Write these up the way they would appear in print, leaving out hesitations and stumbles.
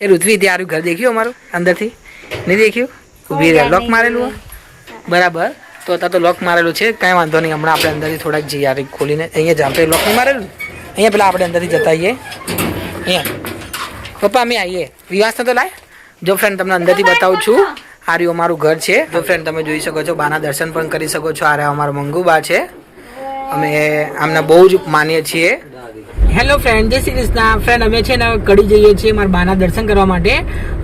એ ઋત્વી ત્યાં ઘર દેખ્યું અમારું અંદરથી નહીં દેખ્યું? ઊભી રહે લોક મારેલું બરાબર. તો અત્યારે તો લોક મારેલું છે, કાંઈ વાંધો નહીં. હમણાં આપણે અંદરથી થોડાક જઈએ યાર ખોલીને. અહીંયા જ આપણે લોક નહીં મારેલું, અહીંયા પેલા આપણે અંદરથી જતા આવીએ. અહીંયા પપ્પા અમે આવીએ. વિવાસને તો લાય. જો ફ્રેન્ડ તમને અંદરથી બતાવું છું. આ રહ્યું અમારું ઘર છે. જો ફ્રેન્ડ તમે જોઈ શકો છો, બાના દર્શન પણ કરી શકો છો. આ રહ્યા અમારા મંગુબા છે. અમે આમને બહુ જ માનીએ છીએ. હેલો ફ્રેન્ડ, જય શ્રી કૃષ્ણ. ફ્રેન્ડ અમે છે ને કડી જઈએ છીએ મારા બાના દર્શન કરવા માટે.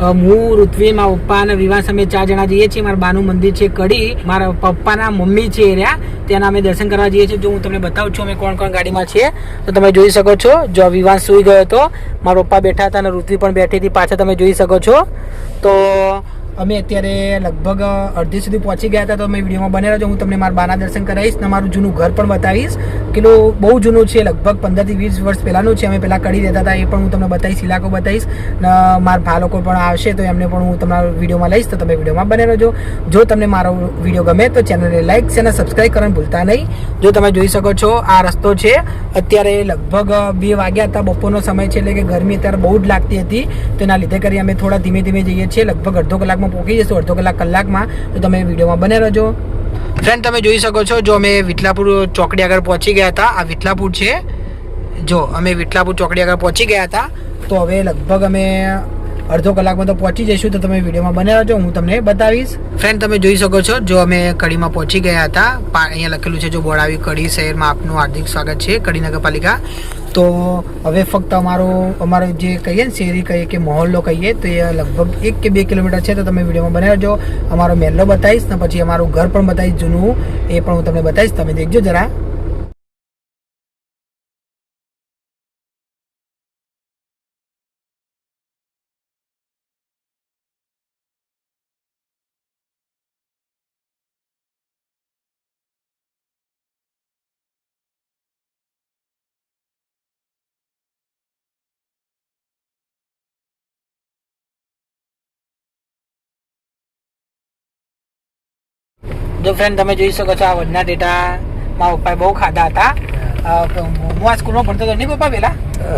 હું, ઋત્વી, મારા પપ્પા અને વિવાસ અમે 4 જણા જઈએ છીએ. મારા બાનું મંદિર છે કડી. મારા પપ્પાના મમ્મી છે રહ્યા, ત્યાંના અમે દર્શન કરવા જઈએ છીએ. જો હું તમને બતાવું છું અમે કોણ કોણ ગાડીમાં છીએ, તો તમે જોઈ શકો છો. જો વિવાસ સૂઈ ગયો હતો, મારા પપ્પા બેઠા હતા અને ઋત્વી પણ બેઠી હતી પાછળ, તમે જોઈ શકો છો. તો અમે અત્યારે લગભગ અડધી સુધી પહોંચી ગયા હતા. તો અમે વિડીયોમાં બને રહેજો. હું તમને મારા બાના દર્શન કરાવીશ ને મારું જૂનું ઘર પણ બતાવીશ. કેટલું બહુ જૂનું છે, લગભગ 15 થી 20 વર્ષ પહેલાંનું છે. અમે પહેલાં કડી રહેતા હતા, એ પણ હું તમને બતાવીશ, ઇલાકો બતાવીશ. ને મારા ભા લોકો પણ આવશે તો એમને પણ હું તમારા વિડીયોમાં લઈશ. તો તમે વિડીયોમાં બને રહેજો. જો તમને મારો વિડીયો ગમે તો ચેનલને લાઈક છે અને સબસ્ક્રાઈબ કરવાનું ભૂલતા નહીં. જો તમે જોઈ શકો છો આ રસ્તો છે. અત્યારે લગભગ 2 વાગ્યા હતા, બપોરનો સમય છે, એટલે કે ગરમી અત્યારે બહુ જ લાગતી હતી. તો એના લીધે કરી અમે થોડા ધીમે ધીમે જઈએ છીએ. લગભગ અડધો કલાકમાં પહોંચી જશું, અડધો કલાકમાં. તો તમે વિડીયોમાં બને રહેજો. ફ્રેન્ડ તમે જોઈ શકો છો, જો અમે વિઠલાપુર ચોકડી આગળ પહોંચી ગયા હતા. આ વિઠલાપુર છે. જો અમે વિઠલાપુર ચોકડી આગળ પહોંચી ગયા હતા. તો હવે લગભગ અમે અડધો કલાકમાં તો પહોંચી જઈશું. તો તમે વિડીયોમાં બને રહેજો, હું તમને બતાવીશ. ફ્રેન્ડ તમે જોઈ શકો છો, જો અમે કડીમાં પહોંચી ગયા હતા. અહીંયા લખેલું છે જો બોડાવી કડી શહેરમાં આપનું હાર્દિક સ્વાગત છે, કડી નગરપાલિકા. તો હવે ફક્ત અમારો જે કહીએ ને શેરી કહીએ કે મહોલ્લો કહીએ, તો એ લગભગ 1 કે 2 કિલોમીટર છે. તો તમે વિડીયોમાં બને રહેજો. અમારો મહેલ્લો બતાવીશ ને પછી અમારું ઘર પણ બતાવીશ જૂનું, એ પણ હું તમને બતાવીશ. તમે દેખજો જરા. જો ફ્રેન્ડ તમે જોઈ શકો છો, આ વડના ટેટા મારા પપ્પાએ બહુ ખાધા હતા. હું આ સ્કૂલમાં ભણતો હતો નહીં પપ્પા, પહેલા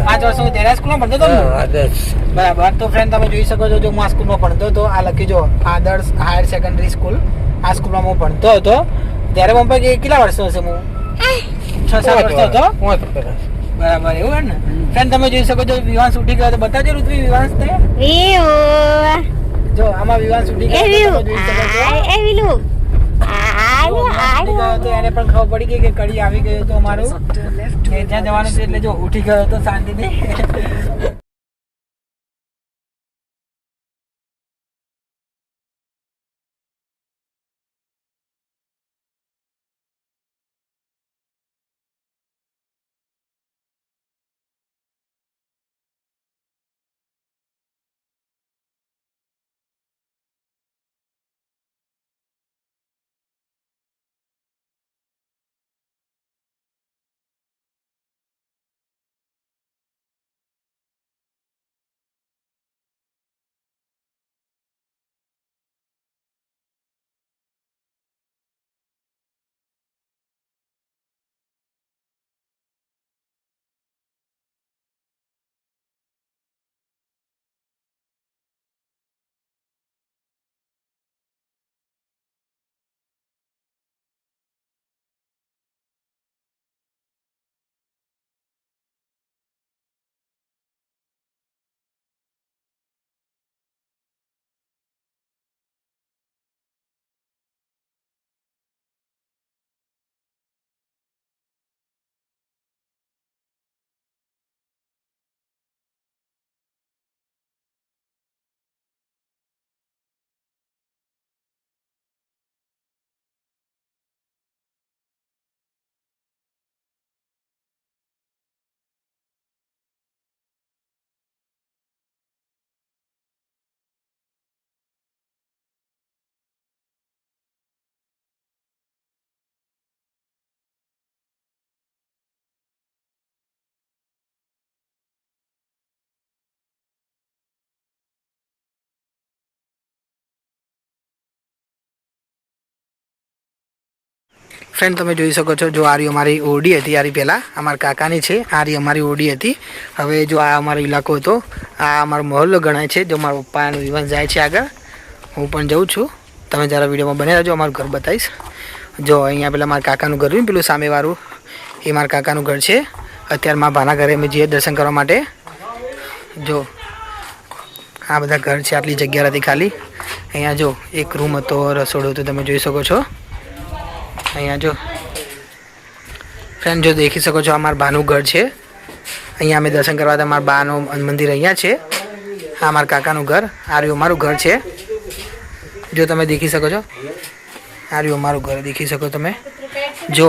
5 વર્ષ હું ત્યારે સ્કૂલમાં ભણતો હતો બરાબર. તો ફ્રેન્ડ તમે જોઈ શકો છો, જો હું આ સ્કૂલમાં ભણતો હતો, આ લખી જો આદર્શ હાયર સેકન્ડરી સ્કૂલ, આ સ્કૂલમાં હું ભણતો હતો. ત્યારે પપ્પા કે કેટલા વર્ષનો હશે, હું 6-7 વર્ષનો હતો બરાબર. એવું ને ફ્રેન્ડ તમે જોઈ શકો છો, વિવાસ ઉઠી ગયો. તો બતાવજો ઋત્વી વિવાસ ને. જો આમાં વિવાસ ઉઠી ગયો, જોઈ શકો છો. તો એને પણ ખબર પડી ગઈ કે કડી આવી ગયો તો અમારું જ્યાં જવાનું છે, એટલે જો ઉઠી ગયો તો શાંતિથી. ફ્રેન્ડ તમે જોઈ શકો છો, જો આ રહી અમારી ઓરડી હતી, આ રહી પહેલાં અમારા કાકાની છે, આ રહી અમારી ઓરડી હતી. હવે જો આ અમારો ઇલાકો હતો, આ અમારો મહોલ્લો ગણાય છે. જો મારા પપ્પાનું વિવાન જાય છે આગળ, હું પણ જાઉં છું. તમે જરા વિડીયોમાં બને રહેજો, અમારું ઘર બતાવીશ. જો અહીંયા પેલા મારા કાકાનું ઘર, પેલું સામેવાળું એ મારા કાકાનું ઘર છે. અત્યારે મારા ભાના ઘરે અમે જઈએ દર્શન કરવા માટે. જો આ બધા ઘર છે, આટલી જગ્યા હતી ખાલી. અહીંયા જો એક રૂમ હતો, રસોડું હતું, તમે જોઈ શકો છો. અહીંયા જો ફ્રેન્ડ જો દેખી શકો છો, આ મારા બાનું ઘર છે. અહીંયા અમે દર્શન કરવા હતા. મારા બાનું મંદિર અહીંયા છે. આ મારા કાકાનું ઘર, આ રહ્યું અમારું ઘર છે. જો તમે દેખી શકો છો, આ રહ્યું અમારું ઘર દેખી શકો તમે. જો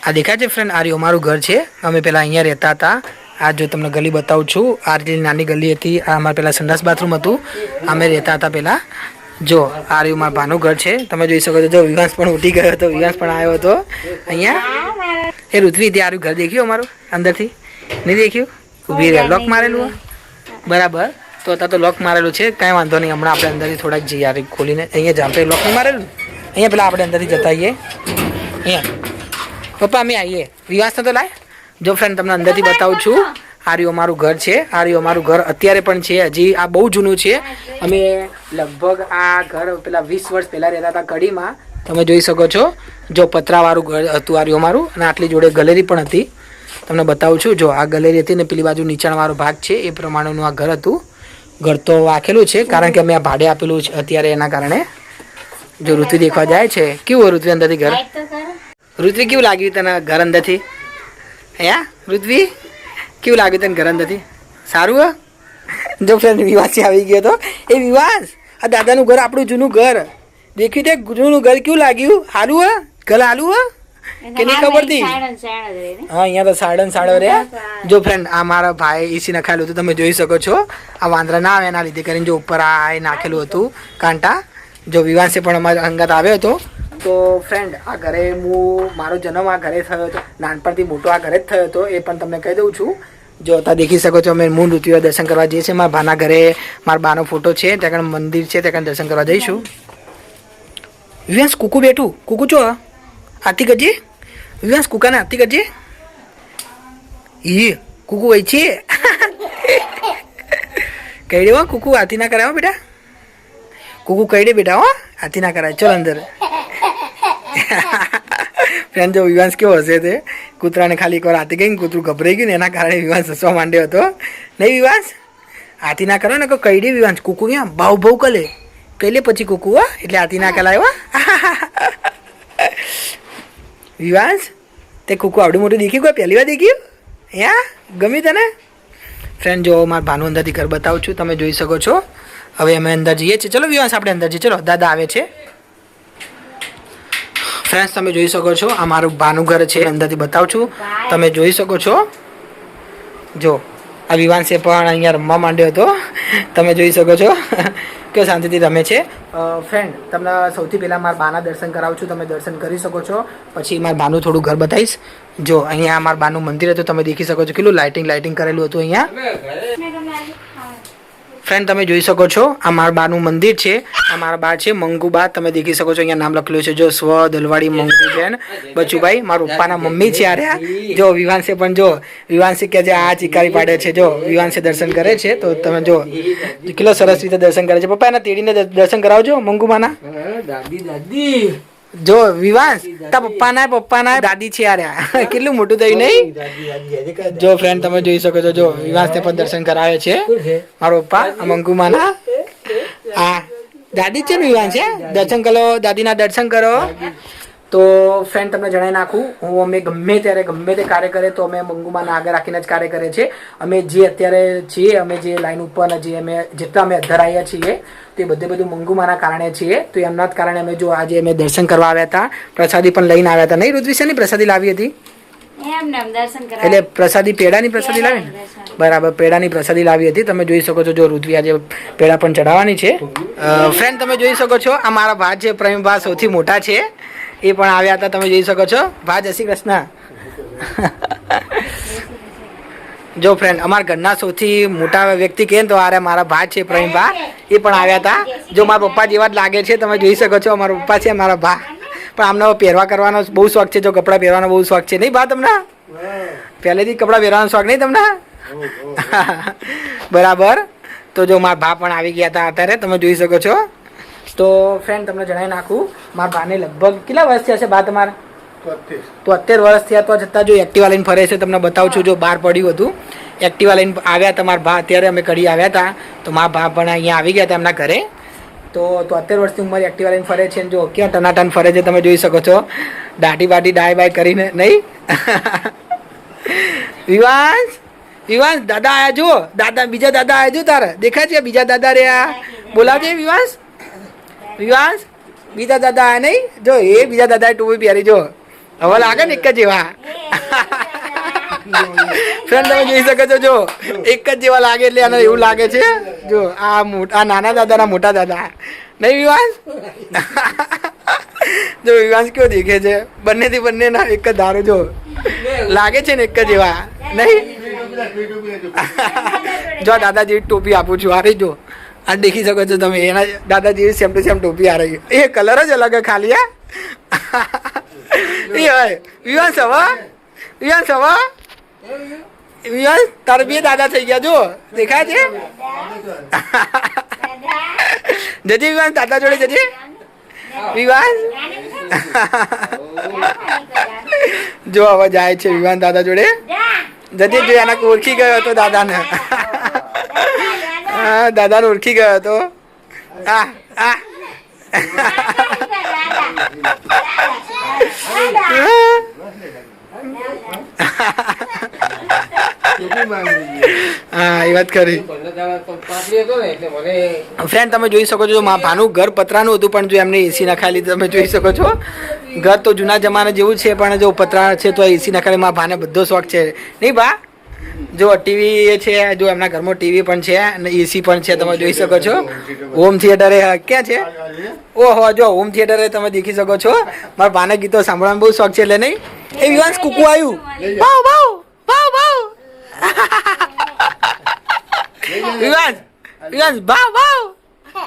આ દેખાય છે ફ્રેન્ડ, આ રહ્યું અમારું ઘર છે. અમે પહેલાં અહીંયા રહેતા હતા. આ જો તમને ગલી બતાવું છું, આ રીતે નાની ગલી હતી. આ અમારે પહેલાં સંડાસ બાથરૂમ હતું, અમે રહેતા હતા પહેલાં. જો આ રહ્યું મારા ભાનું ઘર છે, તમે જોઈ શકો છો. જો વિવાંશ પણ ઉઠી ગયો હતો, વિવાંશ પણ આવ્યો હતો અહીંયા. એ ઋત્વી ત્યાં આવ્યું ઘર દેખ્યું અમારું અંદરથી? નહીં દેખ્યું? ઊભી રહે, લોક મારેલું બરાબર. તો અત્યારે તો લોક મારેલું છે, કાંઈ વાંધો નહીં. હમણાં આપણે અંદરથી થોડાક જઈએ યાર ખોલીને. અહીંયા જામપે લોક નહીં મારેલું, અહીંયા પેલા આપણે અંદરથી જતા આવીએ. અહીંયા પપ્પા અમે આવીએ, વિવાસને તો લાય. જો ફ્રેન્ડ તમને અંદરથી બતાવું છું, આ રહ્યું અમારું ઘર છે. આ રહ્યું અમારું ઘર અત્યારે પણ છે, હજી આ બહુ જૂનું છે. અમે લગભગ આ ઘર પેલા 20 વર્ષ પહેલાં રહેતા હતા કડીમાં. તમે જોઈ શકો છો, જો પતરાવાળું ઘર હતું આ રહ્યું અમારું. અને આટલી જોડે ગેલેરી પણ હતી, તમને બતાવું છું. જો આ ગેલેરી હતી ને પેલી બાજુ નીચાણવાળો ભાગ છે, એ પ્રમાણેનું આ ઘર હતું. ઘર તો આખેલું છે, કારણ કે અમે આ ભાડે આપેલું છે અત્યારે, એના કારણે. જો ઋત્વી દેખવા જાય છે, કેવું ઋત્વી અંદરથી ઘર? ઋત્વી કેવું લાગ્યું તને ઘર અંદરથી? અહીંયા ઋત્વી કેવું લાગ્યું તને ઘર અંદરથી? સારું હે? જો ફ્રેન્ડ વિવાસી આવી ગયો હતો. એ વિવાસ, આ દાદાનું ઘર, આપણું જૂનું ઘર દેખ્યું તે જૂનું ઘર કેવું લાગ્યું? સારું હે? ઘર હાલું હે કે નહીં ખબર હતી? હા, અહીંયા તો સાડો રહ્યા. જો ફ્રેન્ડ આ મારા ભાઈ એસી નખાયેલું હતું, તમે જોઈ શકો છો. આ વાંદરા ના આવે એના લીધે કરીને જો ઉપર આ નાખેલું હતું કાંટા. જો વિવાંશે પણ અમારા અંગત આવ્યો હતો. તો ફ્રેન્ડ આ ઘરે મારો જન્મ આ ઘરે થયો હતો, નાનપણથી મોટો આ ઘરે જ થયો હતો, એ પણ તમને કહી દઉં છું. જો ત્યાં દેખી શકો છો, અમે મૂળ ઋતુઓ દર્શન કરવા જઈએ છીએ. મારા ભાના ઘરે મારા બાનો ફોટો છે, ત્યાં મંદિર છે, ત્યાં દર્શન કરવા જઈશું. વિવાંશ કુકુ બેઠું, કુકુ ચો આરતી કરજે. વિવાંશ કુકાને આરતી કરજે. ઈ કુકુ વહી છે કહી દેવા, કુકુ આરતી ના કરાવો બેટા. કુકુ કહી દે બેટા, હો આરતી ના કરાય. ચલો અંદર. ફ્રેન્ડ જો વિવાંશ કેવો હશે તે, કૂતરાને ખાલી એકવાર આરતી ગઈ, કૂતરું ગભરાઈ ગયું ને એના કારણે વિવાંશ હસવા માંડ્યો હતો. નહીં વિવાંશ, આરતી ના કરો ને કહી દે વિવાંશ. કુકુ ક્યાં ભાવ ભાવ કલે કહી લે પછી કુકુ, હા એટલે આરતી ના કલાય. વિવાંશ તે કુકુ આવડું મોટું દેખ્યું, કોઈ પહેલી વાર દેખ્યું? અહીંયા ગમી તને? ફ્રેન્ડ જો મારા ભાનું અંદરથી ઘર બતાવું છું, તમે જોઈ શકો છો. હવે અમે અંદર જઈએ છીએ. ચલો વિવાંશ આપણે અંદર જઈએ. ચલો દાદા આવે છે. ફ્રેન્ડ્સ તમે જોઈ શકો છો, આ મારું ભાનું ઘર છે, અંદરથી બતાવું છું. તમે જોઈ શકો છો. જો આ વિવાંશે પણ અહીંયા રમવા માંડ્યો હતો, તમે જોઈ શકો છો. કે શાંતિથી રમે છે. ફ્રેન્ડ તમને સૌથી પહેલાં મારા બાના દર્શન કરાવું છું, તમે દર્શન કરી શકો છો. પછી મારા બાનું થોડું ઘર બતાવીશ. જો અહીંયા મારા બાનું મંદિર હતું, તમે દેખી શકો છો. કેટલું લાઇટિંગ કરેલું હતું અહીંયા. ફ્રેન્ડ તમે જોઈ શકો છો, આ મારા બાનું મંદિર છે. આ મારા બા છે મંગુબા, તમે દેખી શકો છો. અહીંયા નામ લખેલું છે, જો સ્વ દલવાડી મંગુબેન બચુભાઈ. મારા પપ્પાના મમ્મી છે આ. જો વિવાંશે પણ, જો વિવાંશે કે જે આ ચિકારી પાડે છે, જો વિવાંશે દર્શન કરે છે. તો તમે જો કેટલો સરસ રીતે દર્શન કરે છે. પપ્પા એના તેડીને દર્શન કરાવજો મંગુમાના. દાદી જો વિવાંશ તા પપ્પાના દાદી છે આ. કેટલું મોટું થયું નહીં? જો ફ્રેન્ડ તમે જોઈ શકો છો, જો વિવાંશને પણ દર્શન કરાવે છે મારો પપ્પા મંગુમાના. હા દાદી છે ને વિવાંશ છે. દર્શન કરો, દાદીના દર્શન કરો. તો ફ્રેન્ડ તમને જણાવી નાખું, અમે ગમે ત્યારે ગમે તે કાર્ય કરે તો અમે મંગુમાના આગળ રાખીને જ કાર્ય કરે છે. અમે જે અત્યારે છીએ, અમે જે લાઈન ઉપર જે અમે જેટલા અમે અધર આવ્યા છીએ તે બધું મંગુમાના કારણે છીએ. તો એમના જ કારણે અમે જો આજે અમે દર્શન કરવા આવ્યા હતા, પ્રસાદી પણ લઈને આવ્યા હતા. નહીં ઋત્વિશાની પ્રસાદી લાવી હતી? એટલે પ્રસાદી પેડાની પ્રસાદી લાવી ને? બરાબર, પેડાની પ્રસાદી લાવી હતી. તમે જોઈ શકો છો, જો ઋત્વી આજે પેડા પણ ચડાવવાની છે. ફ્રેન્ડ તમે જોઈ શકો છો, આ મારા ભાઈ છે પ્રવીણભા, સૌથી મોટા છે, એ પણ આવ્યા હતા. તમે જોઈ શકો છો. ભા જય શ્રી કૃષ્ણ. જો ફ્રેન્ડ અમારા ઘરના સૌથી મોટા વ્યક્તિ કહે તો આરે મારા ભા છે પ્રવીણભા, એ પણ આવ્યા હતા. જો મારા પપ્પા જેવા જ લાગે છે, તમે જોઈ શકો છો. અમારા પપ્પા છે, મારા ભા પણ આમને પહેરવા કરવાનો બહુ શોખ છે, જો કપડાં પહેરવાનો બહુ શોખ છે નહીં બા તમને? પહેલેથી કપડાં પહેરવાનો શોખ નહીં તમને? બરાબર. તો જો મારા ભા પણ આવી ગયા હતા અત્યારે, તમે જોઈ શકો છો. તો ફ્રેન્ડ તમને જણાવી નાખું, મારા ભાને લગભગ કેટલા વર્ષ થયા છે બા તમારા? 73 વર્ષ થયા. તો છતાં જો એક્ટિવા લઈને ફરે છે. તમને બતાવું છું, જો બહાર પડ્યું હતું એક્ટિવા લઈને આવ્યા હતા મારા ભા. અત્યારે અમે કડી આવ્યા હતા તો મારા ભા પણ અહીંયા આવી ગયા હતા એમના ઘરે. તો 73 વર્ષની ઉંમર એક્ટિવા લઈને ફરે છે. જો ક્યાં ટનાટન ફરે છે તમે જોઈ શકો છો, દાઢી બાટી ડાય બાય કરીને નહીં. વિવાંશ, વિવાંશ દાદા આયા જો, દાદા બીજા દાદા આયા જો, તારે દેખાય છે બીજા દાદા રહ્યા? બોલાવજે વિવાંશ. વિવાંશ બીજા દાદા આયા નહીં? જો એ બીજા દાદાએ ટોપી પહેરી, જો હવે લાગે ને એક જ જેવા. ફ્રેન્ડ તમે જોઈ શકો છો, જો એક જ જેવા લાગે એટલે આને એવું લાગે છે. જો આ નાના દાદાના મોટા દાદા નહીં વિવાંશ? જો વિવાંશ કયો દેખે છે, બંનેથી બંને ના એક જ ધારો, જો લાગે છે ને એક જ એવા નહીં? જો દાદા જેવી ટોપી આપું છું, આ રહી જો, આ દેખી શકો છો તમે, એના દાદા જેવી સેમ ટુ સેમ ટોપી આ રહી. એ કલર જ અલગ ખાલી. એ હોય વિવાંશ હવા, વિવાંશ હવા, વિવાંશ તારે બે દાદા થઈ ગયા જો, દેખાય છે? જજે વિવાંશ દાદા જોડે જજે વિવાંશ. જો હવે જાય છે વિવાન દાદા જોડે, જજે. જો એના ઓળખી ગયો હતો દાદાને. હા દાદાને ઓળખી ગયો હતો. હા એ વાત ખરી. ફ્રેન્ડ તમે જોઈ શકો છો, મા ભાનું ઘર પતરાનું હતું પણ જો એમને એસી નખાલી તમે જોઈ શકો છો. ઘર તો જૂના જમાના જેવું છે પણ જો પતરા છે તો એસી નખાલી. મા ભાને બધો શોખ છે નહીં બા? જો ટીવી એ છે, જો એમના ઘરમાં ટીવી પણ છે અને એસી પણ છે, તમે જોઈ શકો છો. હોમ થિયેટર ક્યાં છે? ઓહો જો હોમ થિયેટર તમે દેખી શકો છો. મારા ભાને ગીતો સાંભળવાનો બહુ શોખ છે એટલે નહીં. એ વિવાંશ કુકુ આવ્યું, ભાવ ભાવ ભાવ ભાવ. વિવાંશ, વિવાંશ ભાવ ભાવ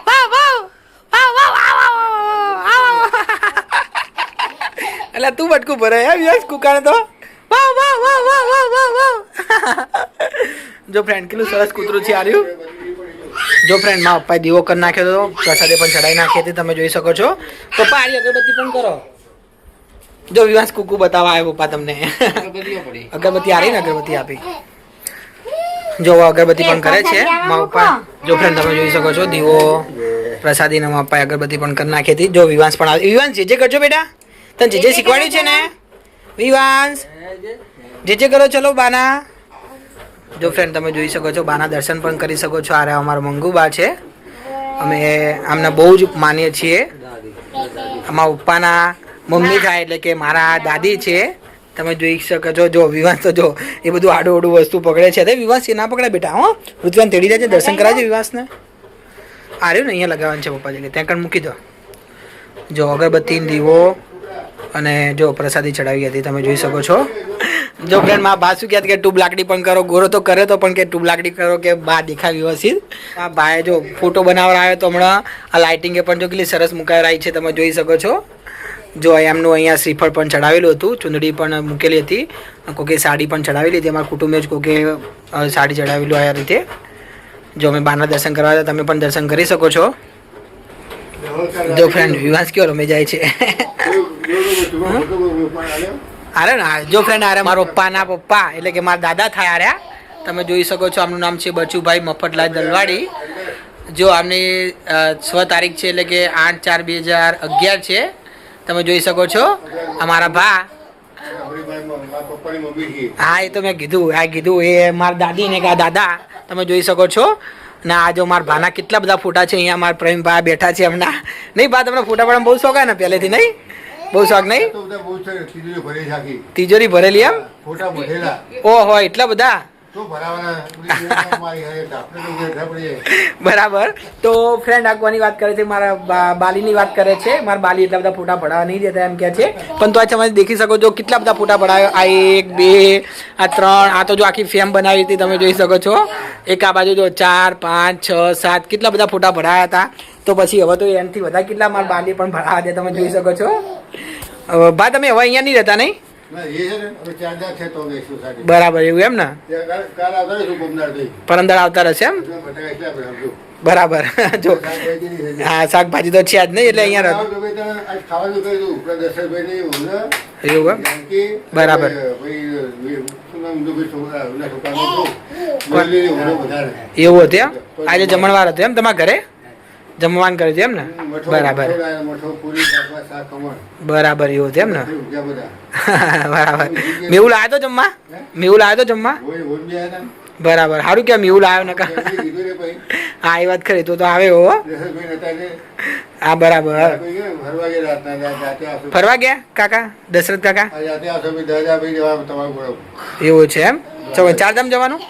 ભાવ ભાવ ભાવ ભાવ. એટલે તું બટકું ભરે હે વિવાંશ કુકાને તો. વાહ વાહ વાહ વાહ વાહ વાહ વાહ. જો ફ્રેન્ડ કેટલું સરસ કૂતરું છે આર્યું. જો ફ્રેન્ડ મારા પપ્પાએ દીવો કરી નાખ્યો હતો, પ્રસાદે પણ ચડાવી નાખી હતી, તમે જોઈ શકો છો. પપ્પા આરી અગરબત્તી પણ કરો. જો વિવાંશ કુકુ બતાવવા આવ્યો પપ્પા તમને. અગરબત્તી આરી ને અગરબત્તી આપી. જો અગરબત્તી પણ કરે છે મારા પપ્પા. જો ફ્રેન્ડ તમે જોઈ શકો છો દીવો પ્રસાદીને મારા પપ્પાએ અગરબત્તી પણ કરી નાખી હતી. જો વિવાંશ પણ આવે. વિવાંશ જે કરજો બેટા, તને જે શીખવાડ્યું છે ને વિવાંશ, જે કરો ચલો બાના. જો ફ્રેન્ડ તમે જોઈ શકો છો, બાના દર્શન પણ કરી શકો છો. આ અમારા મંગુબા છે, અમે આમને બહુ જ માનીએ છીએ. અમારા પપ્પાના મમ્મી થાય એટલે કે મારા દાદી છે, તમે જોઈ શકો છો. જો વિવાંશ તો જો એ બધું આડું આડું વસ્તુ પકડે છે. વિવાંશ એ ના પકડે બેટા. હો ઋતુવાન તેડી જાય છે, દર્શન કરાવજો વિવાંશને. આવ્યું ને અહીંયા લગાવવાનું છે પપ્પા જગ્યાએ, ત્યાં કણ મૂકી દો. જો અગરબત્તી દીવો અને જો પ્રસાદી ચડાવી હતી, તમે જોઈ શકો છો. જો ફ્રેન્ડ માં બા શું કહેતી કે ટ્યુબ લાકડી પણ કરો. ગોરો તો કરે તો પણ કે ટ્યુબ લાકડી કરો કે બા દેખાય વ્યવસ્થિત. આ બાએ જો ફોટો બનાવવા આવ્યો તો હમણાં આ લાઇટિંગે પણ જો કેટલી સરસ મુકાઈ છે, તમે જોઈ શકો છો. જો એમનું અહીંયા શ્રીફળ પણ ચડાવેલું હતું, ચુંદડી પણ મૂકેલી હતી, કોકે સાડી પણ ચડાવેલી હતી. અમારા કુટુંબે જ કોકે સાડી ચડાવેલું આ રીતે. જો અમે બાના દર્શન કરવા હતા, તમે પણ દર્શન કરી શકો છો. જો ફ્રેન્ડ વિવાસ કેવો રમે જાય છે. અરે ના જો ફ્રેન્ડ અરે મારા પપ્પાના પપ્પા એટલે કે મારા દાદા થાય આર્યા. તમે જોઈ શકો છો, આમનું નામ છે બચુભાઈ મફતલાલ દલવાડી. જો આમની 6 તારીખ છે એટલે કે 8/4/2011 છે, તમે જોઈ શકો છો. અમારા ભા, હા એ તો મેં કીધું, એ મારા દાદી ને દાદા તમે જોઈ શકો છો. ને આ જો મારા ભાના કેટલા બધા ફોટા છે. અહીંયા મારા પ્રવીણ ભા બેઠા છે હમણાં. નહીં ભા તમને ફોટા પાડવામાં બહુ શોખ ને પહેલેથી? નહીં બહુ શોખ? નહીં તિજોરી ભરેલી એમ? ઓહો એટલા બધા. બરાબર. તો ફ્રેન્ડ આ કોની વાત કરે છે? મારા બાલીની વાત કરે છે. મારા બાલી એટલા બધા ફોટા પડાવવા નહીં દેતા એમ કે છે, પણ તો આ તમે દેખી શકો છો કેટલા બધા ફોટા પડાવ્યો. આ 1 2 આ 3, આ તો જો આખી ફેમ બનાવી હતી, તમે જોઈ શકો છો. એક આ બાજુ જો 4 5 6 7 કેટલા બધા ફોટા પડાયા હતા. તો પછી હવે તો એનાથી વધારે કેટલા મારા બાલી પણ ભરાવા દે, તમે જોઈ શકો છો. બા તમે હવે અહીંયા નહીં રહેતા નહીં? ના, એ છે ને, હવે 4 દાડા છે તો અમે સોસાયટી. બરાબર, એવું એમ ને? ત્યાં કાલ આવતા રહીશું, ગોમનાર થઈ. પરંદર આવતા રહેશે એમ? બટાકા એટલે આપણે સમજો. બરાબર. જો શાકભાજી નહીં છે. હા, શાકભાજી તો છે જ નહીં એટલે અહીંયા આવો તો ભાઈ તને આજ ખાવાનું કહી દઉં. પેલા દશરથભાઈ ને એવું ને, એવું એમ? જાનકી, બરાબર. ભાઈ શું નામ હતું ભાઈ છોકરા, ઓલા છોકરાનું હતું. બોલેલી ઓલો વધારે. એવું હતું એમ? આજે જમણવાર હતું એમ તમારા ઘરે? જમવાનું કરે છે એમ ને? મઠો, બરાબર. મઠો, પૂરી, શાકભાજી, શાક, ખમણ. બરાબર, એવું હતું એમ ને? ઉગ્યા બધા. બરાબર. મેવું લાવ્યો તો જમવા? મેવું લાવ્યો તો જમવા? હોય, હોય બી આયા હતા. બરાબર, સારું કેમ મેવું લાવ્યો ને કા? એમને કીધું રે ભાઈ, હા, એ વાત ખરી, તો આવે હો. દશરથભાઈ નતા એટલે હા, બરાબર. કોઈ કે ફરવા ગયા રાતના, જાતે આવશો. ફરવા ગયા કાકા? દશરથ કાકા? આ જાતે આવશો ભાઈ, દાદાભાઈ જવા તમારું બરોબર. એવું છે એમ? ચલો, ચારધામ જવાનું?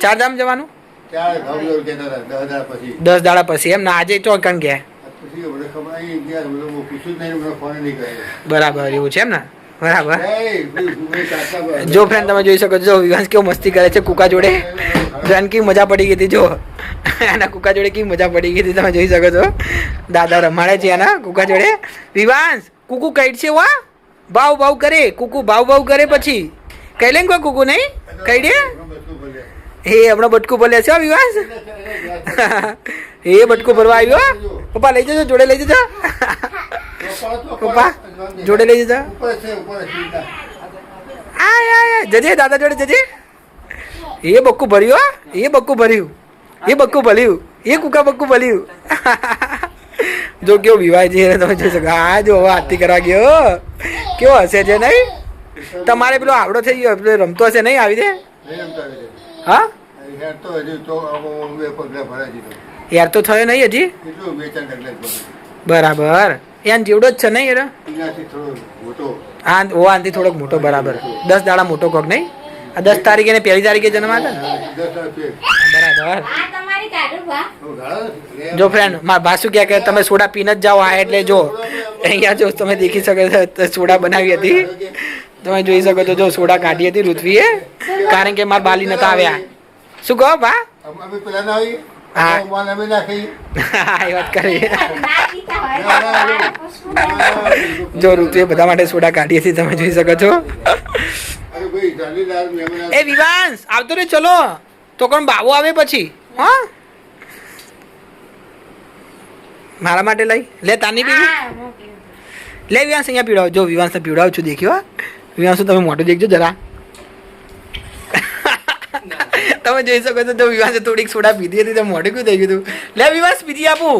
ચારધામ જવાનું? ચાર ભાવનગર કહેતા હતા 10 દાડા પછી. 10 દાડા પછી એમ ને? આજે ચોકણ ગયા? પછી મને ખબર આવી ગયા, મને પૂછ્યું જ નહીં, મને ફોન નહીં કર્યો. બરાબર, એવું છે એમ ને? બરાબર. એ, ભાઈ, કાકા, જો ફ્રેન્ડ તમે જોઈ શકો છો, જો વિવાંશ કેવો મસ્તી કરે છે કુકા જોડે. જોન કેવી મજા પડી ગઈ હતી, જો એના કુકા જોડે કેવી મજા પડી ગઈ હતી તમે જોઈ શકો છો. દાદા રમાડે છે એના કુકા જોડે. વિવાંશ કુકુ કઈટ છે વા? ભાવ ભાવ કરે કુકુ, ભાવ ભાવ કરે પછી કઈ લે કોઈ કુકુ નહીં કઈ દે. એ હમણાં બટકું ભલે છે વિવાંશ. એ બટકું ભરવા આવ્યો. પપ્પા લઈ જજો, જોડે લઈ જજો. પપ્પા જોડે લઈ જજો. ઉપર છે, ઉપર છે. આ જજે દાદા જોડે જજે. એ બક્કું ભર્યું, એ બક્કું ભર્યું, એ બક્કું ભર્યું, એ કુકા બક્કું ભર્યું. જો કેવો વિવાહ છે તમે જોઈ શકો. હા, જો હવે આરતી કરવા ગયો કેવો હશે છે નહીં? તમારે પેલો આવડો થઈ ગયો, પેલો રમતો હશે નહીં આવી દે? નહીં રમતા રહે. હા, યાર તો હજુ તો બે પગલા ભરાઈ દીધો. યાર તો થયો નહીં હજી. કેટલું 2-4 ડગલા જ ભરાય. બરાબર, એને જેવડો જ છે નહીં યાર? એનાથી થોડો મોટો. હા, ઓ આનથી થોડોક મોટો. બરાબર, 10 દાડા મોટો કોક નહીં? આ 10 તારીખે ને 1 તારીખે જન્મ હતા ને? 10 રૂપિયા. બરાબર. આ તમારી કાઢું બા. હવે ગાળા જો ફ્રેન્ડ મારા બાસુ કહે કે તમે સોડા પીને જ જાઓ. આ એટલે જો અહીંયા જો તમે દેખી શકો છો, સોડા બનાવી હતી તમે જોઈ શકો છો. જો સોડા કાઢી હતી ઋત્વીએ, કારણ કે મારા બાલી નતા આવ્યા. શું કહો બા? અમે પેલા ના આવી. હા. માલ અમે નાખી. એ વાત કરી. ના પીતા હોય તો મારા પુષ્પું ના. જો ઋત્વીએ બધા માટે સોડા કાઢી હતી તમે જોઈ શકો છો. અરે ભાઈ જાલીદાર મહેમાન. એ વિવાંશ આવતો રે, ચલો તો કોણ બાબુ આવે પછી. હા, મારા માટે લઈ લે. તાની પીવી હા, હું પીવું. લે. વિવાંશ અહીંયા પીવડાવ. જો વિવાંશને પીવડાવું છું, દેખ્યો? વિવાંશ તમે મોટું દેખજો જરા. તમે જોઈ શકો છો. જો વિવાંશે થોડીક સોડા પીધી હતી તો મોઢું કેવું થઈ ગયું હતું. લે વિવાંશ પીધી આપું.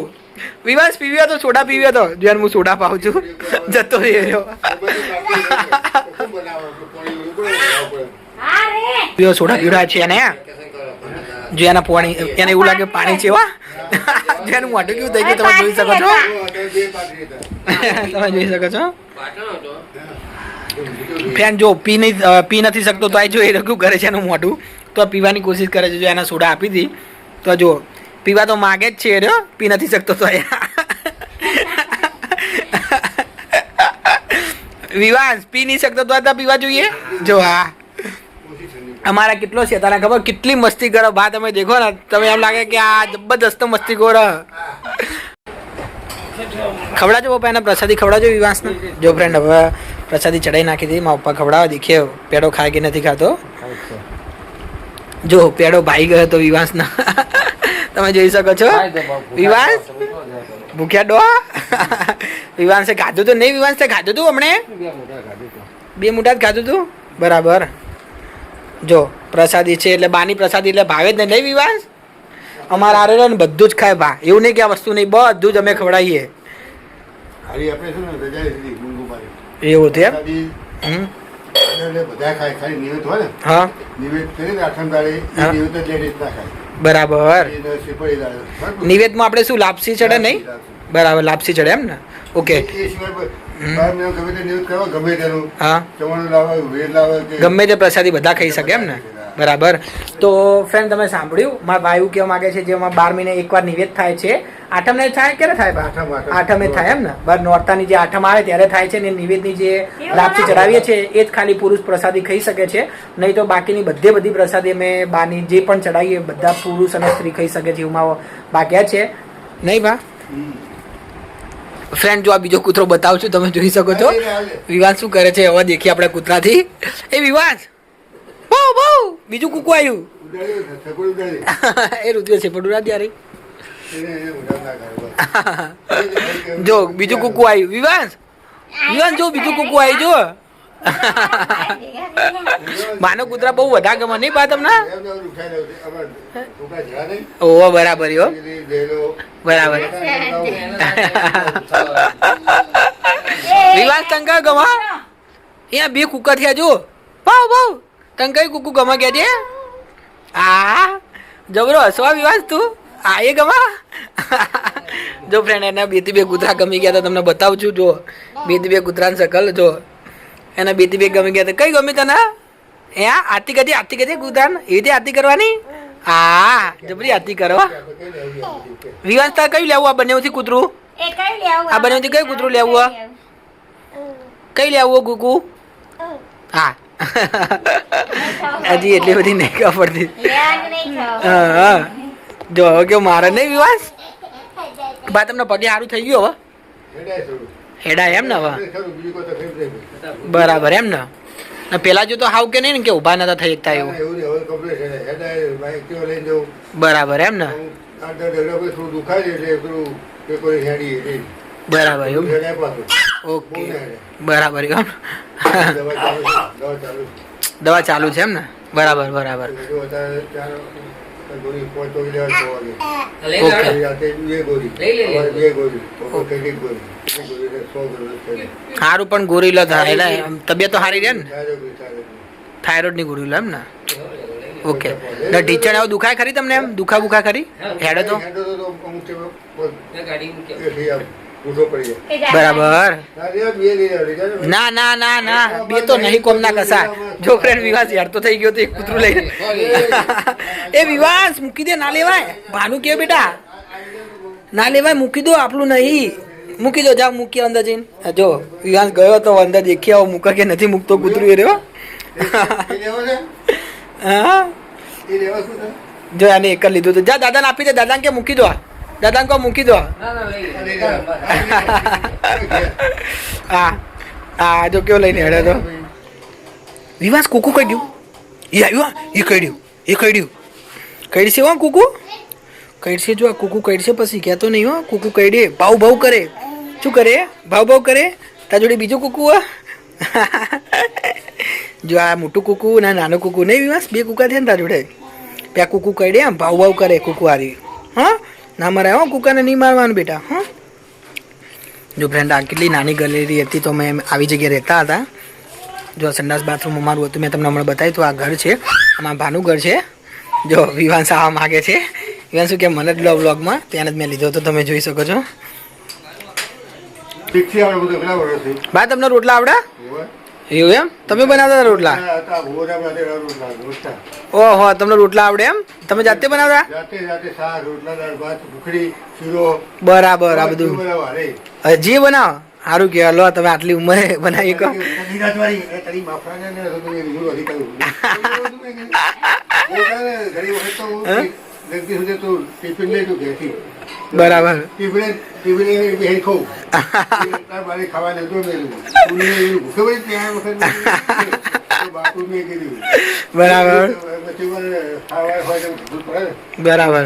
વિવાંશ પીવી હતો, સોડા પીવી હતો. જો હું સોડા પાઉં છું. જતો રહ્યો. હા રે. પીવો સોડા પીવડાવે છે એને. જો એના પાણી, એને એવું લાગે પાણી છે વા. જો એનું મોઢું કેવું થઈ ગયું તમે જોઈ શકો છો. તમે જોઈ શકો છો. ફેન જો પી નથી શકતો તો આ જો એ રઘુ કરે છે એનું મોઢું, તો પીવાની કોશિશ કરે છે. જો એના સોડા આપી હતી તો જો પીવા તો માગે જ છે એ, પી નથી શકતો તો. વિવાસ પી નહીં શકતો તો પીવા જોઈએ. જો હા, અમારા કેટલો છે તને ખબર? કેટલી મસ્તી કરો બા. તમે દેખો ને, તમે એમ લાગે કે આ જબરદસ્ત મસ્તી કરો. ખવડાજો પપ્પા એને પ્રસાદી, ખવડાજો વિવાસને. જો ફ્રેન્ડ હવે પ્રસાદી ચડાઈ નાખી હતી મારા પપ્પા, ખવડાવવા દેખીએ પેડો ખાય કે નથી ખાતો. જો પેડો ભાઈ ગયો તો વિવાસના. તમે જોઈ શકો છો. વિવાસ ભૂખ્યા ડો. વિવાંશે ખાધું તો નહીં? વિવાંશે ખાધું તું હમણે? 2 મોટા જ ખાધું તું. બરાબર. જો પ્રસાદી છે એટલે બાની પ્રસાદી એટલે ભાવે જ નહીં વિવાસ. અમારા આરે ને બધું જ ખાય બા. એવું નહીં કે આ વસ્તુ નહીં, બધું જ અમે ખવડાવીએ. અરે આપણે શું ને રજા લીધી ગુંગુબાઈ. એવું છે એમ? પ્રસાદી એટલે બધા ખાય, ખાલી નિવેદ હોય ને. હા, નિવેદ કરીને આઠમ દાડે હા. નિવેદ જ લેડીઝ ના ખાય. બરાબર. એ શીપળી દાડે. બરાબર? નિવેદમાં આપણે શું લાપસી ચડે નહીં? બરાબર, લાપસી ચડે એમ ને? ઓકે. એ સિવાય બાર મહિના ગમે તે નિવેદ કરવા, ગમે તેનું હા, ચવાણું લાવે, વેર લાવે કે ગમે તે પ્રસાદી બધા ખાઈ શકે એમ ને? બરાબર. તો ફ્રેન્ડ તમે સાંભળ્યું મારા ભાઈ એવું કહેવા માંગે છે, જેમાં 12 મહિને એકવાર નિવેદ થાય છે. આઠમ ને થાય ક્યારે થાય બા? આઠમે થાય એમ ને? બર નોરતાની જે આઠમ આવે ત્યારે થાય છે ને. નિવેદની જે લાપસી ચડાવીએ છીએ એ જ ખાલી પુરુષ પ્રસાદી ખાઈ શકે છે, નહીં તો બાકીની બધી પ્રસાદી અમે બાની જે પણ ચડાવીએ બધા પુરુષ અને સ્ત્રી ખાઈ શકે છે. એમાં બાકી છે નહીં બા? ફ્રેન્ડ જો આ બીજો કૂતરો બતાવું છું, તમે જોઈ શકો છો વિવાસ શું કરે છે. હવે દેખીએ આપણે કૂતરાથી. એ વિવાસ બહુ બહુ બીજું કૂકુ આવ્યું. એ રુદ્ર છે પડું રાત યાર. જો બીજું કૂકુ આવ્યું. વિવાસ વિવાસ જો બીજું કૂકુ આવ્યું જો. માનો કૂતરા બહુ વધારે ગમે નહીં બા તમને? ઓહો બરાબર હો બરાબર. વિવાસ ટંકા ગમા અહીંયા બે કુકા થયા જો. ભાવ ભાવ ટંકાઈ કુકુ ગમા કે છે. આ જબરો હસવા વિવાસ તું. આ એ ગમા. જો ફ્રેન્ડ એના બે થી બે કૂતરા ગમી ગયા તો તમને બતાવું છું. જો બે થી બે કૂતરાની શકલ જો. એના બે થી બે ગમી ગયા તો કઈ ગમી તને? એ આરતી કરી કૂતરાને એ રીતે આરતી કરવાની. હા જબરી આરતી કરો. વિવાસ તાર કયું લેવું? આ બંનેથી કૂતરું? આ બંનેથી કયું કૂતરું લેવું? કઈ લેવું કુકુ? હા હજી એટલી બધી નહીં ખબર પડતી. હા જો હવે કેવું મારે નહીં વિવાસ? બા તમને પગે સારું થઈ ગયું હવે? હેડા એમ ને હવે બરાબર એમ ને? પેલા જો તો હાવ કે નહીં ને કે ઉભા નતા થઈ શકતા એવું? બરાબર એમ ને? બરાબર એવું. ઓકે બરાબર એમ. દવા ચાલુ છે એમ ને? બરાબર બરાબર. સારું પણ ગોળી લો એટલે તબિયત તો સારી રહે ને? થાઇરોઇડ ની ગોળી લો એમ ને? ઓકે. ઢીચણ આવું દુખાય ખરી તમને? એમ દુખા બુખા ખરી? હેડે તો બરાબર. ના ના ના ના બે તો નહીં કોમ ના કસા. જો ફ્રેન્ડ વિવાસ યાર તો થઈ ગયો તો એક કૂતરું લઈને. એ વિવાસ મૂકી દે ના લેવાય. ભાનું કે બેટા ના લેવાય મૂકી દો. આપણું નહીં મૂકી દો. જાઓ મૂકી અંદર જઈને. જો વિવાસ ગયો તો અંદર દેખી આવો મૂકા કે નથી મૂકતો કૂતરું એ રહ્યો. હા જો આને એક જ લીધું તો જા દાદાને આપી દે. દાદાને કે મૂકી દો. દાદાને કહો મૂકી દો. હા હા જો કેવો લઈને હેડે તો. વિવાસ કુકુ કઈ ગયું? એ આવ્યું. એ કઈડ્યું. એ કઈડ્યું. કઈડશે હો કુકુ. કઈડશે જો આ કુકુ કઈડશે પછી કહેતો નહીં હો. કુકુ કઈડે ભાવ ભાવ કરે. શું કરે? ભાવ ભાવ કરે. તાર જોડે બીજું કુકુ હો. જો આ મોટું કુકુ ના નાનું કુકુ નહીં વિવાસ? બે કુકા થયા ને તાર જોડે. ત્યાં કુકુ કઈડે આમ ભાવ ભાવ કરે કુકુ હારી. હા ના મરાય હો કુકાને નહીં મારવાનું બેટા. હા જો ફ્રેન્ડ આ કેટલી નાની ગેલેરી હતી તો મેં આવી જગ્યાએ રહેતા હતા. જો સંડાસ બાથરૂમ અમારું હતું મેં તમને હમણાં બતાવ્યું. તો આ ઘર છે આમાં ભાનું ઘર છે. જો વિવાંશ આવવા માગે છે. વિવાંશ શું કે મને જ બ્લોગમાં ત્યાં જ મેં લીધો તો તમે જોઈ શકો છો. ભાઈ તમને રોટલા આવડે? એવું એમ? તમે બનાવતા હતા રોટલા? ઓહો તમને રોટલા આવડે એમ? તમે જાતે બનાવતા? બરાબર. આ બધું હજી બનાવો? સારું કે લો તમે આટલી ઉંમરે બનાવી કહો. બરાબર. બરાબર બરાબર.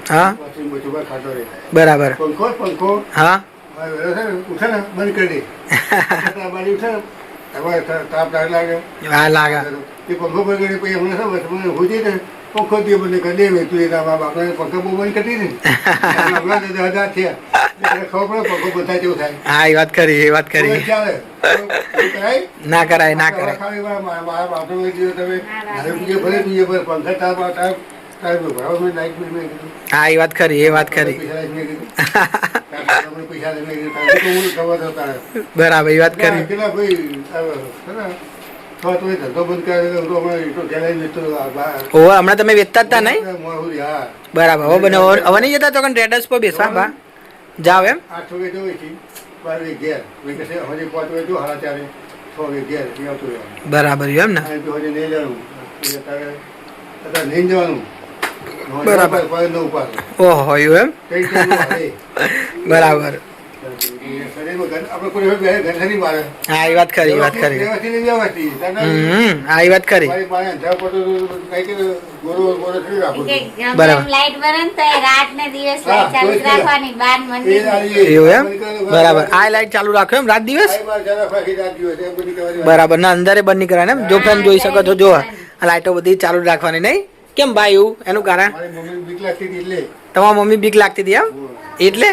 હા બરાબર. હા બંધ કરી દે. હા લાગે. પંખો બંધ કરી પછી હોજી ને પંખો દે બંધ કરી દે. તું એના મા બાપને પંખો બહુ બંધ કરી ને હમણાં થયા ખબર પડે પંખો બધા જેવું થાય. હા એ વાત કરી. એ વાત કરી. ના કરાય ના કરાય. મારા બાથરૂમ તમે ભલે બીજે પર પંખા હા એ વાત ખરી. એ વાત ખરી. બરાબર એ વાત કરી. ઓહો હમણાં તમે વેચતા જ તા નહીં? બરાબર. હવે બને હવે નહીં જતા તો ટ્રેડર્સ પર બેસવા બા જાવ એમ? 8 વાગે જવું છે 12 ઘેર હજી 5 વાગે જો 4:30 6 વાગે ઘેર આવતું રહેવાનું. બરાબર એમ ને? નહીં જવાનું નહીં જવાનું બરાબર. ન ઉપાડે. ઓહો એવું એમ કઈ ટાઈમનું હાલે. બરાબર શરીરમાં આપણે કોઈ વખત ગંધની મારે. હા એ વાત ખરી એ વાત ખરી વ્યવસ્થિત ને વ્યવસ્થિત. હા એ વાત ખરી મારી પાસે અંધારા પડતો તો કંઈક ગોરો ગોરો થઈ રાખો. કે ગમે બરાબર. એમ લાઈટ બને ને તો એ રાત ને દિવસ હા, લાઈટ ચાલુ જ કોઈ જ રાખવાની બાર મંદિર એવું એમ બરાબર આ લાઈટ ચાલુ રાખો એમ રાત દિવસ બરાબર ના અંદરે બંધ નહીં કરવાની એમ જો ફ્રેન્ડ જોઈ શકો તો જો આ લાઈટો બધી ચાલુ જ રાખવાની નહીં કેમ ભાઈ એવું એનું કારણ મારી મમ્મી બીક લાગતી હતી એટલે તમારા મમ્મી બીક લાગતી હતી એમ એટલે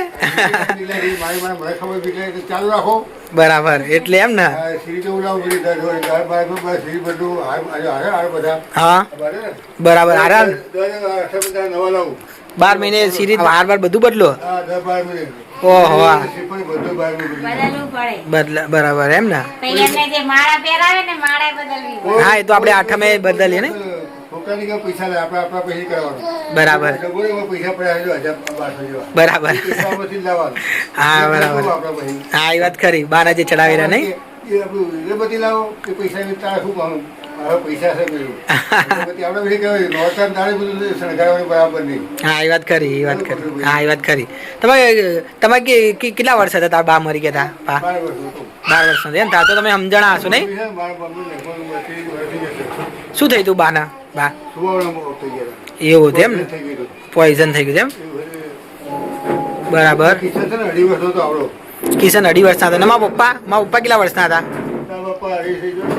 મારી મને ખબર બીક લાગી તો ચાલુ રાખો. બરાબર એટલે એમ ને આ સીરી તો ઉલાવું બધી ઘર બહાર સીરી બધું હારે બધા હા બરાબર ને? બરાબર આરામ દર બધા નવા લાવું. 12 મહિને સિરીઝ વાર બધું બદલો હા 10-12 મિનિટ. ઓહો હા. શ્રીફળ બધું બહાર બદલી. બદલવું પડે બરાબર એમ ને પછી એમને જે માળા પહેરાવે ને માળા બદલવી પડે. હા એ તો આપણે આઠમે બદલીએ ને છોકરાની કઈ પૈસા લે આપણે આપણા પૈસા કરવાનું. બરાબર ડબોડીમાં પૈસા પડ્યા છે 1000-1200 જેવા. બરાબર પૈસામાંથી જ લાવવાનું. હા બરાબર આપણા પૈસા. હા એ વાત ખરી બાના જે ચડાવી રહ્યા નહીં એ આપણું અગરબત્તી લાવો કે પૈસા ની તારે શું કહું હવે પૈસા છે પેલું અગરબત્તી આપણે પછી કહેવાય નોરતા તારે બધું શણગારવાનું બરાબર નહીં. હા એ વાત ખરી એ વાત ખરી હા એ વાત ખરી તમે કેટલા વર્ષ હતા તારા બા મરી ગયા હતા બા 12 વર્ષ હતું. 12 વર્ષ નથી એમ તાર તો તમે સમજણા હશો નહીં મારા મમ્મી લગભગ 30 વર્ષ થઈ જશે. શું થયું તું બાના બા સુવાળામાં થઈ ગયા એવું હતું એમ થઈ ગયું હતું. પોઈઝન થઈ ગયું છે એમ બરાબર કિસ્સા છે ને 2.5 વર્ષ હતો આપણો. કિશન 2.5 વર્ષના હતા ને મારા પપ્પા કેટલા વર્ષના હતા તારા પપ્પા અઢી થઈ ગયો.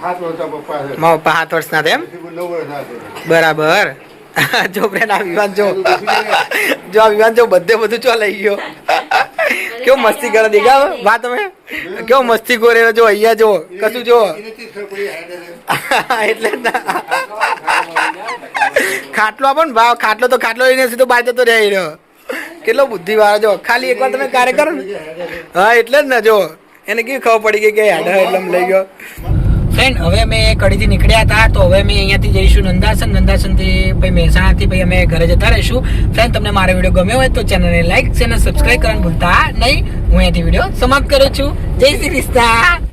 7 વર્ષ પપ્પા છે. મારા પપ્પા 7 વર્ષના હતા એમ 9 વર્ષના છે. બરાબર જો ફ્રેન્ડ આ વિવાન જો આ વિવાન જો બધું ચો લઈ ગયો કેવું મસ્તી કરે દેખાવ વા તમે કેવો મસ્તી કરે જો અહીંયા જો કશું જો એનાથી જ ખબર પડી હાડે. એટલે જ ના. ખાટલો આપો ને ભાવ ખાટલો તો ખાટલો લઈને સીધો બહાર જતો રહે રહ્યો કેટલો બુદ્ધિ વાળો જો ખાલી એકવાર તમે કાર્ય કરો ને હા એટલે જ ને જો એને કેવી ખબર પડી ગઈ કે હાડા એટલે આમ લઈ ગયો ફ્રેન્ડ હવે અમે કડીથી નીકળ્યા હતા તો હવે અમે અહીંયાથી જઈશું નંદાસનથી પછી મહેસાણાથી પછી અમે ઘરે જતા રહીશું ફ્રેન્ડ તમને મારો વિડીયો ગમ્યો હોય તો ચેનલને લાઈક અને સબસ્ક્રાઈબ કરવાનું ભૂલતા નહીં હું અહીંયાથી વિડીયો સમાપ્ત કરું છું જય શ્રી કૃષ્ણ.